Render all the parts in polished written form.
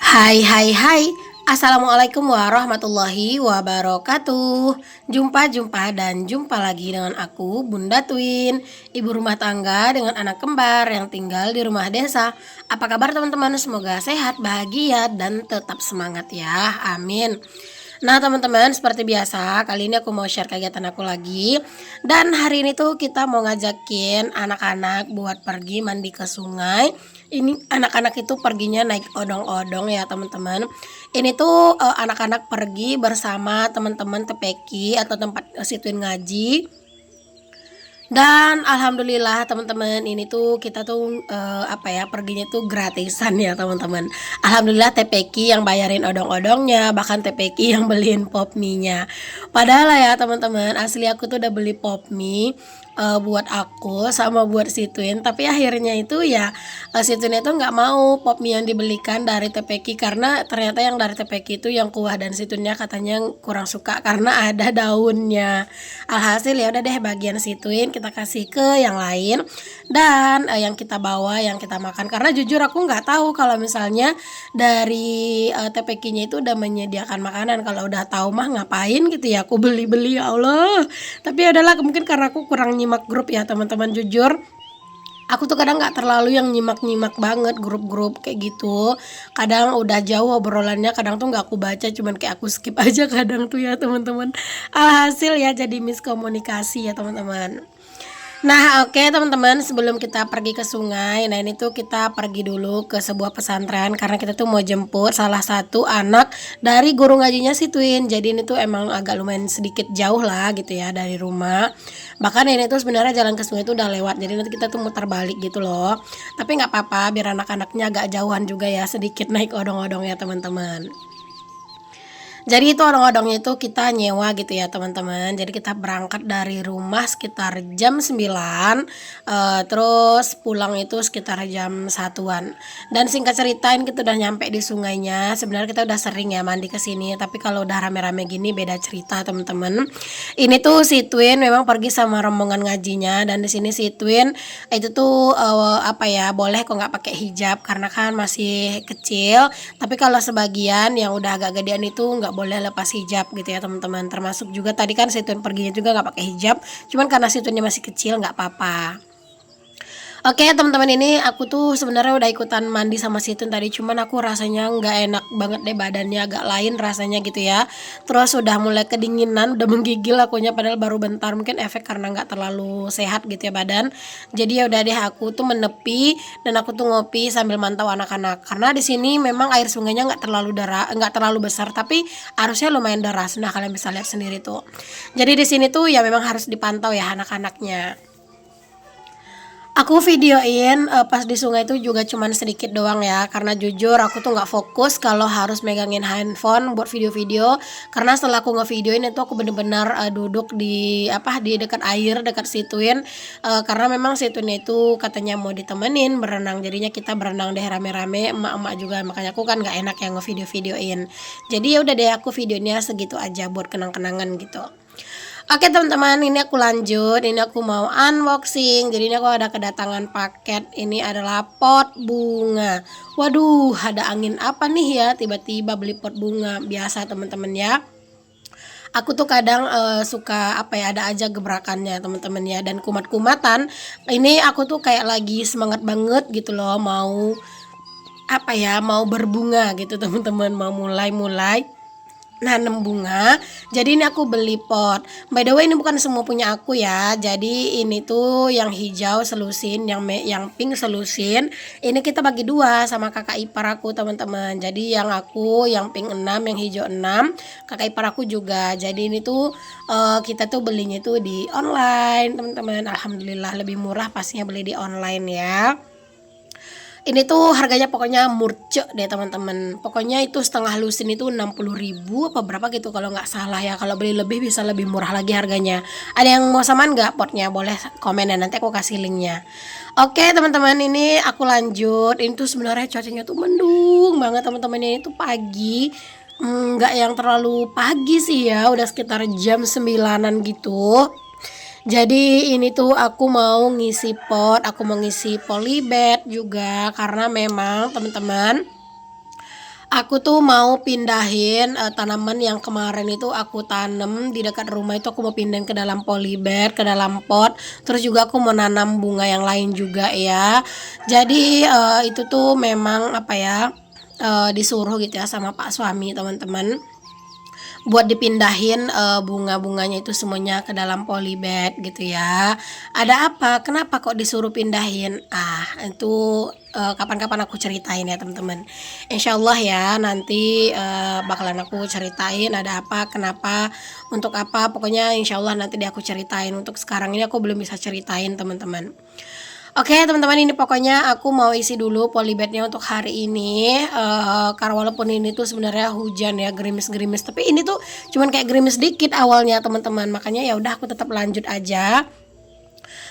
Hai hai hai. Assalamualaikum warahmatullahi wabarakatuh. Jumpa dan jumpa lagi dengan aku Bunda Twin, ibu rumah tangga dengan anak kembar yang tinggal di rumah desa. Apa kabar teman-teman? Semoga sehat, bahagia dan tetap semangat ya. Amin. Nah teman-teman, seperti biasa kali ini aku mau share kegiatan aku lagi. Dan hari ini tuh kita mau ngajakin anak-anak buat pergi mandi ke sungai. Ini anak-anak itu perginya naik odong-odong ya teman-teman. Ini tuh anak-anak pergi bersama teman-teman TPQ atau tempat situin ngaji. Dan alhamdulillah teman-teman, ini tuh kita tuh perginya tuh gratisan ya teman-teman. Alhamdulillah TPQ yang bayarin odong-odongnya, bahkan TPQ yang beliin pop mie-nya. Padahal ya teman-teman, asli aku tuh udah beli pop mie buat aku sama buat si Twin, tapi akhirnya itu ya si Twin itu nggak mau pop mie yang dibelikan dari TPQ karena ternyata yang dari TPQ itu yang kuah dan si Twinnya katanya kurang suka karena ada daunnya. Alhasil ya udah deh, bagian si Twin kita kasih ke yang lain dan yang kita bawa, yang kita makan, karena jujur aku nggak tahu kalau misalnya dari TPQ-nya itu udah menyediakan makanan. Kalau udah tahu mah ngapain gitu ya aku beli-beli, ya Allah. Tapi adalah mungkin karena aku kurang nyimak grup ya teman-teman. Jujur aku tuh kadang nggak terlalu yang nyimak-nyimak banget grup-grup kayak gitu. Kadang udah jauh obrolannya, kadang tuh nggak aku baca, cuman kayak aku skip aja kadang tuh ya teman-teman. Alhasil ya jadi miskomunikasi ya teman-teman. Nah oke teman-teman, sebelum kita pergi ke sungai, nah ini tuh kita pergi dulu ke sebuah pesantren karena kita tuh mau jemput salah satu anak dari guru ngajinya si Twin. Jadi ini tuh emang agak lumayan sedikit jauh lah gitu ya dari rumah. Bahkan ini tuh sebenarnya jalan ke sungai itu udah lewat, jadi nanti kita tuh muter balik gitu loh. Tapi nggak apa-apa, biar anak-anaknya agak jauhan juga ya, sedikit naik odong-odong ya teman-teman. Jadi itu odong-odongnya itu kita nyewa gitu ya teman-teman. Jadi kita berangkat dari rumah sekitar jam 9, terus pulang itu sekitar jam 1-an. Dan singkat ceritain kita udah nyampe di sungainya. Sebenarnya kita udah sering ya mandi ke sini, tapi kalau udah rame-rame gini beda cerita teman-teman. Ini tuh si Twin memang pergi sama rombongan ngajinya, dan di sini si Twin itu tuh boleh kok nggak pakai hijab karena kan masih kecil. Tapi kalau sebagian yang udah agak gedean itu nggak boleh lepas hijab gitu ya teman-teman. Termasuk juga tadi kan Situn perginya juga nggak pakai hijab, cuman karena Situnnya masih kecil nggak apa-apa. Oke teman-teman, ini aku tuh sebenarnya udah ikutan mandi sama Situn tadi, cuman aku rasanya nggak enak banget deh, badannya agak lain rasanya gitu ya. Terus udah mulai kedinginan, udah menggigil akunya, padahal baru bentar, mungkin efek karena nggak terlalu sehat gitu ya badan. Jadi ya udah deh, aku tuh menepi dan aku tuh ngopi sambil mantau anak-anak. Karena di sini memang air sungainya nggak terlalu besar, tapi arusnya lumayan deras. Nah kalian bisa lihat sendiri tuh. Jadi di sini tuh ya memang harus dipantau ya anak-anaknya. Aku videoin pas di sungai itu juga cuman sedikit doang ya, karena jujur aku tuh nggak fokus kalau harus megangin handphone buat video-video. Karena setelah aku ngevideoin itu aku bener-bener duduk di dekat air, dekat situin, karena memang situinnya itu katanya mau ditemenin berenang, jadinya kita berenang deh rame-rame, emak-emak juga, makanya aku kan nggak enak yang ngevideo-videoin. Jadi ya udah deh, aku videonya segitu aja buat kenang-kenangan gitu. Oke teman-teman, ini aku lanjut. Ini aku mau unboxing. Jadi ini aku ada kedatangan paket. Ini adalah pot bunga. Waduh, ada angin apa nih ya? Tiba-tiba beli pot bunga. Biasa teman-teman ya. Aku tuh kadang suka ada aja gebrakannya teman-teman ya. Dan kumat-kumatan. Ini aku tuh kayak lagi semangat banget gitu loh. Mau mau berbunga gitu teman-teman. Mau mulai nanam bunga. Jadi ini aku beli pot. By the way, ini bukan semua punya aku ya. Jadi ini tuh yang hijau selusin, yang pink selusin. Ini kita bagi dua sama kakak ipar aku teman-teman. Jadi yang aku yang pink 6, yang hijau 6, kakak ipar aku juga. Jadi ini tuh kita tuh belinya tuh di online teman-teman. Alhamdulillah lebih murah pastinya beli di online ya. Ini tuh harganya pokoknya murce deh teman-teman. Pokoknya itu setengah lusin itu 60.000 apa berapa gitu kalau nggak salah ya. Kalau beli lebih bisa lebih murah lagi harganya. Ada yang mau samaan nggak potnya? Boleh komen dan nanti aku kasih linknya. Oke teman-teman, ini aku lanjut. Ini tuh sebenarnya cuacanya tuh mendung banget teman-teman. Ini tuh pagi. Nggak yang terlalu pagi sih ya. Udah sekitar jam 9-an gitu. Jadi ini tuh aku mau ngisi pot, aku mau ngisi polybag juga, karena memang teman-teman Aku tuh mau pindahin, tanaman yang kemarin itu aku tanam di dekat rumah itu aku mau pindahin ke dalam polybag, ke dalam pot, terus juga aku mau nanam bunga yang lain juga ya. Jadi, itu tuh memang apa ya, disuruh gitu ya sama pak suami teman-teman buat dipindahin, bunga-bunganya itu semuanya ke dalam polybag gitu ya. Ada apa? Kenapa kok disuruh pindahin? Ah, itu, kapan-kapan aku ceritain ya teman-teman. Insyaallah ya nanti, bakalan aku ceritain ada apa, kenapa, untuk apa, pokoknya insyaallah nanti deh aku ceritain. Untuk sekarang ini aku belum bisa ceritain teman-teman. Oke teman-teman, ini pokoknya aku mau isi dulu polybagnya untuk hari ini, karena walaupun ini tuh sebenarnya hujan ya, gerimis-gerimis, tapi ini tuh cuman kayak gerimis dikit awalnya teman-teman, makanya ya udah aku tetap lanjut aja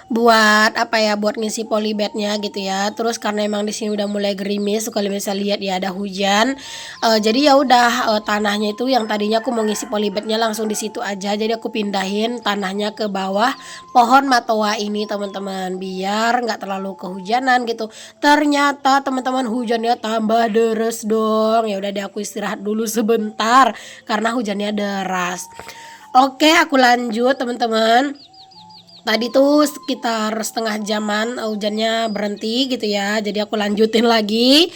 buat apa ya, buat ngisi polybagnya gitu ya. Terus karena emang di sini udah mulai gerimis, kalau bisa lihat ya ada hujan, jadi ya udah, tanahnya itu yang tadinya aku mau ngisi polybagnya langsung di situ aja, jadi aku pindahin tanahnya ke bawah pohon matoa ini teman-teman, biar nggak terlalu kehujanan gitu. Ternyata teman-teman hujannya tambah deres dong, ya udah deh aku istirahat dulu sebentar karena hujannya deras. Oke, aku lanjut teman-teman. Tadi tuh sekitar setengah jaman, hujannya berhenti gitu ya, jadi aku lanjutin lagi,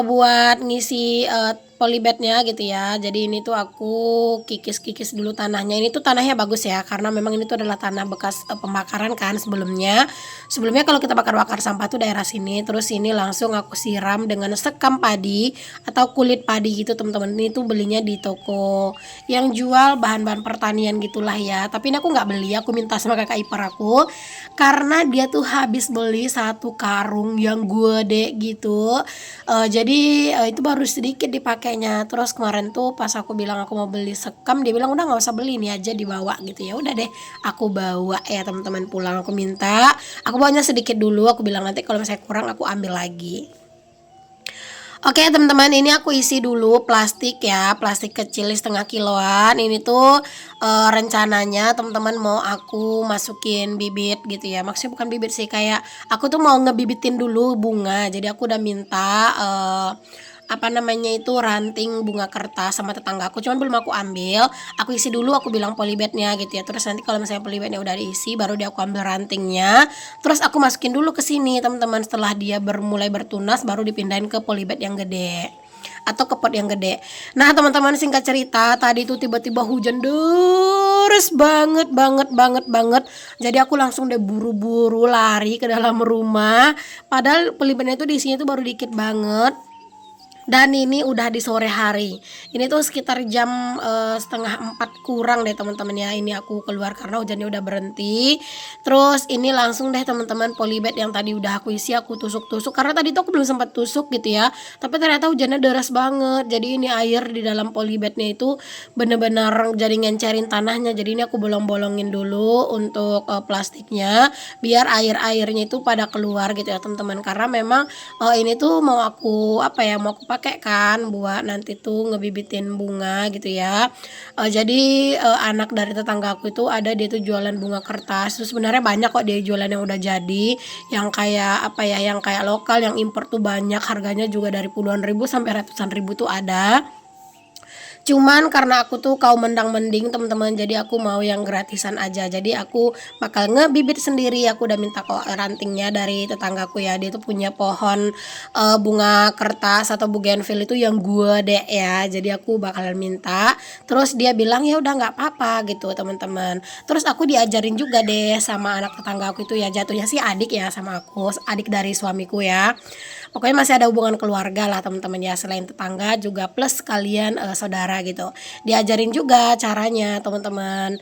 buat ngisi, polybagnya gitu ya. Jadi ini tuh aku kikis-kikis dulu tanahnya, ini tuh tanahnya bagus ya, karena memang ini tuh adalah tanah bekas, pembakaran kan sebelumnya. Sebelumnya kalau kita bakar-bakar sampah tuh daerah sini, terus ini langsung aku siram dengan sekam padi atau kulit padi gitu teman-teman. Ini tuh belinya di toko yang jual bahan-bahan pertanian gitulah ya, tapi ini aku nggak beli, aku minta sama kakak ipar aku karena dia tuh habis beli satu karung yang gede gitu. Jadi, itu baru sedikit dipakainya. Terus kemarin tuh pas aku bilang aku mau beli sekam, dia bilang udah nggak usah beli, ini aja dibawa gitu. Ya udah deh aku bawa ya teman-teman, pulang aku minta, aku bawanya sedikit dulu, aku bilang nanti kalau misalnya kurang aku ambil lagi. Oke teman-teman, ini aku isi dulu plastik ya, plastik kecil setengah kiloan. Ini tuh, rencananya teman-teman mau aku masukin bibit gitu ya, maksudnya bukan bibit sih, kayak aku tuh mau ngebibitin dulu bunga. Jadi aku udah minta, apa namanya itu, ranting bunga kertas sama tetanggaku, cuman belum aku ambil. Aku isi dulu, aku bilang polybagnya gitu ya, terus nanti kalau misalnya polybagnya udah diisi baru dia aku ambil rantingnya, terus aku masukin dulu ke sini teman-teman. Setelah dia mulai bertunas baru dipindahin ke polybag yang gede atau ke pot yang gede. Nah teman-teman, singkat cerita tadi tuh tiba-tiba hujan deres banget banget banget banget, jadi aku langsung deh buru-buru lari ke dalam rumah, padahal polybagnya itu diisinya tuh baru dikit banget. Dan ini udah di sore hari. Ini tuh sekitar jam, setengah 4 kurang deh teman-teman ya. Ini aku keluar karena hujannya udah berhenti. Terus ini langsung deh teman-teman, polybag yang tadi udah aku isi aku tusuk-tusuk karena tadi tuh aku belum sempat tusuk gitu ya. Tapi ternyata hujannya deras banget. Jadi ini air di dalam polybagnya itu bener-bener jadi ngencerin tanahnya. Jadi ini aku bolong-bolongin dulu untuk, plastiknya biar air-airnya itu pada keluar gitu ya teman-teman. Karena memang, ini tuh mau aku apa ya, mau aku pakai kan buat nanti tuh ngebibitin bunga gitu ya. Jadi, anak dari tetanggaku itu ada, dia tuh jualan bunga kertas. Terus sebenarnya banyak kok dia jualan yang udah jadi, yang kayak apa ya, yang kayak lokal, yang impor tuh banyak, harganya juga dari puluhan ribu sampai ratusan ribu tuh ada. Cuman karena aku tuh kaum mendang-mending teman-teman, jadi aku mau yang gratisan aja. Jadi aku bakal ngebibit sendiri, aku udah minta kok rantingnya dari tetanggaku ya. Dia tuh punya pohon, bunga kertas atau bougainville itu yang gede ya. Jadi aku bakalan minta. Terus dia bilang ya udah nggak apa-apa gitu teman-teman. Terus aku diajarin juga deh sama anak tetanggaku itu ya, jatuhnya sih adik ya sama aku, adik dari suamiku ya. Pokoknya masih ada hubungan keluarga lah teman-teman ya, selain tetangga juga plus kalian, saudara gitu. Diajarin juga caranya teman-teman,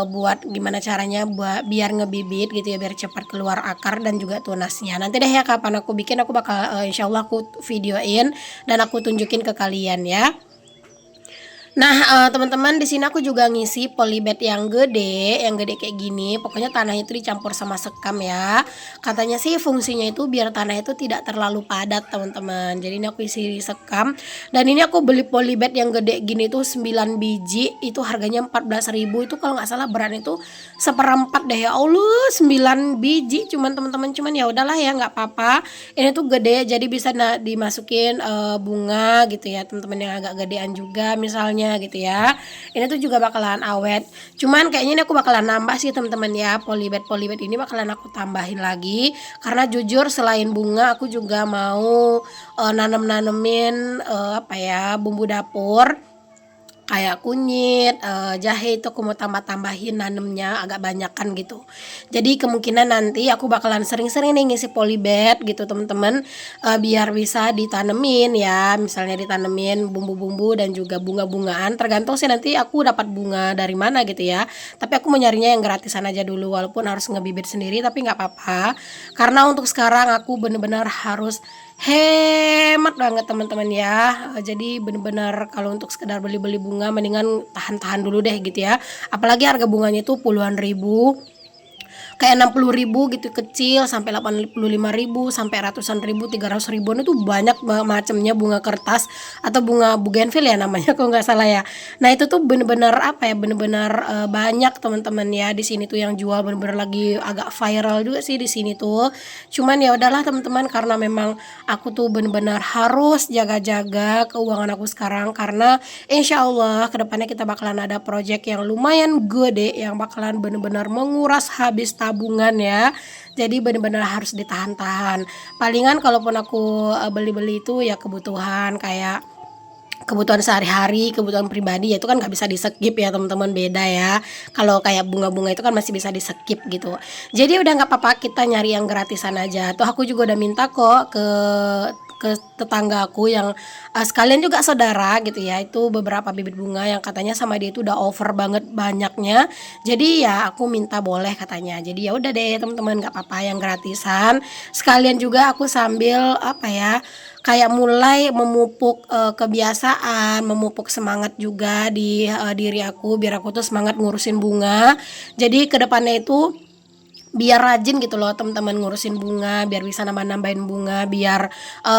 buat gimana caranya buat biar ngebibit gitu ya, biar cepat keluar akar dan juga tunasnya. Nanti deh ya kapan aku bikin aku bakal, insyaallah aku videoin dan aku tunjukin ke kalian ya. Nah, teman-teman di sini aku juga ngisi polybag yang gede kayak gini. Pokoknya tanah itu dicampur sama sekam ya. Katanya sih fungsinya itu biar tanah itu tidak terlalu padat, teman-teman. Jadi ini aku isi sekam. Dan ini aku beli polybag yang gede gini tuh 9 biji, itu harganya 14.000. Itu kalau nggak salah berat itu seperempat deh ya Allah, 9 biji cuman teman-teman, cuman ya udahlah ya nggak apa-apa. Ini tuh gede jadi bisa dimasukin bunga gitu ya, teman-teman yang agak gedean juga misalnya gitu ya. Ini tuh juga bakalan awet. Cuman kayaknya ini aku bakalan nambah sih teman-teman ya. Polybag ini bakalan aku tambahin lagi karena jujur selain bunga aku juga mau nanemin apa ya, bumbu dapur kayak kunyit, jahe itu aku mau tambah-tambahin nanemnya agak banyakan gitu. Jadi kemungkinan nanti aku bakalan sering-sering nih ngisi polybag gitu teman-teman, biar bisa ditanemin ya, misalnya ditanemin bumbu-bumbu dan juga bunga-bungaan, tergantung sih nanti aku dapat bunga dari mana gitu ya. Tapi aku mau nyarinya yang gratisan aja dulu walaupun harus ngebibit sendiri tapi nggak apa-apa. Karena untuk sekarang aku bener-bener harus hemat banget teman-teman ya. Jadi bener-bener kalau untuk sekedar beli-beli bunga mendingan tahan-tahan dulu deh gitu ya. Apalagi harga bunganya itu puluhan ribu, kayak 60.000 gitu kecil, sampai 85.000, sampai ratusan ribu, 300 ribuan. Itu banyak macamnya bunga kertas atau bunga bougainville ya namanya kalau nggak salah ya. Nah itu tuh bener-bener apa ya, bener-bener banyak teman-teman ya di sini tuh yang jual, bener-bener lagi agak viral juga sih di sini tuh. Cuman ya udahlah teman-teman, karena memang aku tuh bener-bener harus jaga-jaga keuangan aku sekarang, karena insya Allah kedepannya kita bakalan ada project yang lumayan gede yang bakalan bener-bener menguras habis tabungan ya. Jadi benar-benar harus ditahan-tahan. Palingan kalaupun aku beli-beli itu ya kebutuhan, kayak kebutuhan sehari-hari, kebutuhan pribadi ya, itu kan nggak bisa di skip ya teman-teman, beda ya. Kalau kayak bunga-bunga itu kan masih bisa di skip gitu. Jadi udah nggak apa-apa, kita nyari yang gratisan aja. Tuh aku juga udah minta kok ke tetangga aku yang sekalian juga saudara gitu ya, itu beberapa bibit bunga yang katanya sama dia itu udah over banget banyaknya. Jadi ya aku minta boleh katanya. Jadi ya udah deh teman-teman, nggak apa-apa yang gratisan. Sekalian juga aku sambil apa ya, kayak mulai memupuk kebiasaan, memupuk semangat juga di diri aku, biar aku tuh semangat ngurusin bunga. Jadi kedepannya itu biar rajin gitu loh teman-teman ngurusin bunga, biar bisa nambah-nambahin bunga, biar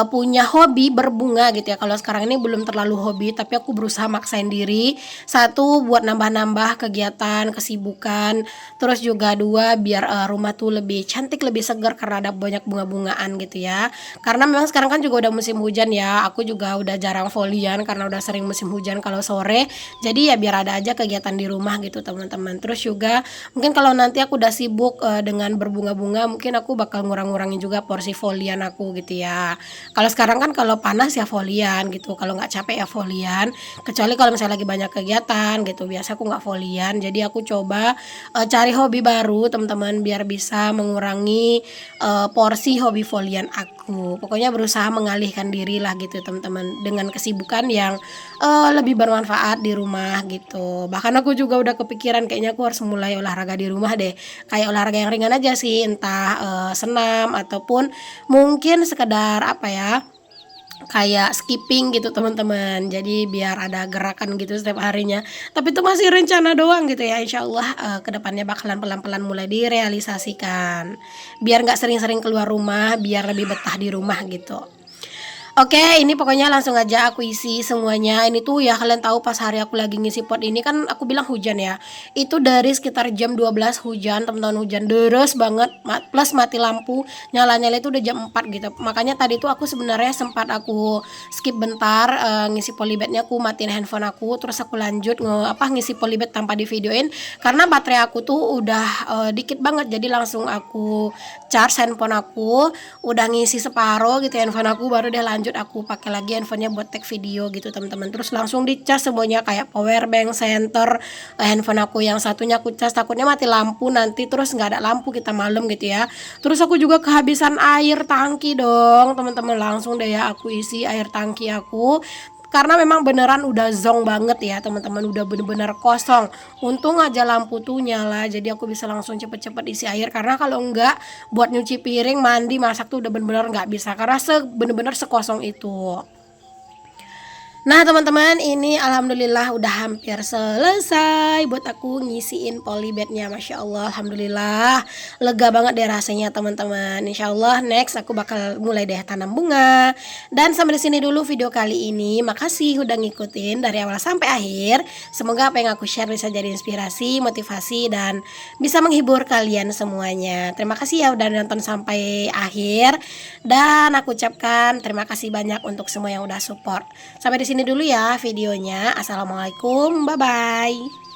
punya hobi berbunga gitu ya. Kalau sekarang ini belum terlalu hobi, tapi aku berusaha maksain diri. Satu, buat nambah-nambah kegiatan, kesibukan. Terus juga dua, biar rumah tuh lebih cantik, lebih segar karena ada banyak bunga-bungaan gitu ya. Karena memang sekarang kan juga udah musim hujan ya. Aku juga udah jarang folian karena udah sering musim hujan kalau sore. Jadi ya biar ada aja kegiatan di rumah gitu teman-teman. Terus juga mungkin kalau nanti aku udah sibuk dengan berbunga-bunga, mungkin aku bakal ngurang-ngurangin juga porsi folian aku gitu ya. Kalau sekarang kan kalau panas ya folian gitu, kalau nggak capek ya folian. Kecuali kalau misalnya lagi banyak kegiatan gitu, biasa aku nggak folian. Jadi aku coba cari hobi baru teman-teman, biar bisa mengurangi porsi hobi folian aku. Pokoknya berusaha mengalihkan diri lah gitu teman-teman, dengan kesibukan yang lebih bermanfaat di rumah gitu. Bahkan aku juga udah kepikiran kayaknya aku harus mulai olahraga di rumah deh, kayak olahraga yang ringan aja sih, entah senam ataupun mungkin sekedar apa ya, kayak skipping gitu teman-teman. Jadi biar ada gerakan gitu setiap harinya. Tapi itu masih rencana doang gitu ya. Insya Allah kedepannya bakalan pelan-pelan mulai direalisasikan. Biar nggak sering-sering keluar rumah, biar lebih betah di rumah gitu. Oke, ini pokoknya langsung aja aku isi semuanya. Ini tuh ya kalian tahu pas hari aku lagi ngisi pot ini kan aku bilang hujan ya. Itu dari sekitar jam 12 hujan, teman-teman, hujan deres banget, plus mati lampu. Nyala-nyala itu udah jam 4 gitu. Makanya tadi tuh aku sebenarnya sempat aku skip bentar ngisi polybagnya, aku matiin handphone aku, terus aku lanjut ngisi polybag tanpa di videoin karena baterai aku tuh udah dikit banget. Jadi langsung aku charge handphone aku, udah ngisi separuh gitu handphone aku, baru deh lanjut aku pakai lagi handphonenya buat tag video gitu teman-teman. Terus langsung dicas semuanya kayak power bank, center, handphone aku yang satunya aku cas, takutnya mati lampu nanti terus nggak ada lampu kita malam gitu ya. Terus aku juga kehabisan air tangki dong teman-teman, langsung deh ya aku isi air tangki aku karena memang beneran udah zong banget ya teman-teman, udah bener-bener kosong. Untung aja lampu tuh nyala, jadi aku bisa langsung cepet-cepet isi air, karena kalau enggak buat nyuci piring, mandi, masak tuh udah bener-bener nggak bisa karena bener-bener sekosong itu. Nah teman-teman, ini alhamdulillah udah hampir selesai buat aku ngisiin polybagnya. Masya Allah, alhamdulillah lega banget deh rasanya teman-teman. Insya Allah next aku bakal mulai deh tanam bunga. Dan sampai di sini dulu video kali ini. Makasih udah ngikutin dari awal sampai akhir. Semoga apa yang aku share bisa jadi inspirasi, motivasi, dan bisa menghibur kalian semuanya. Terima kasih ya udah nonton sampai akhir. Dan aku ucapkan terima kasih banyak untuk semua yang udah support. Sampai di sini dulu ya videonya. Assalamualaikum, bye bye.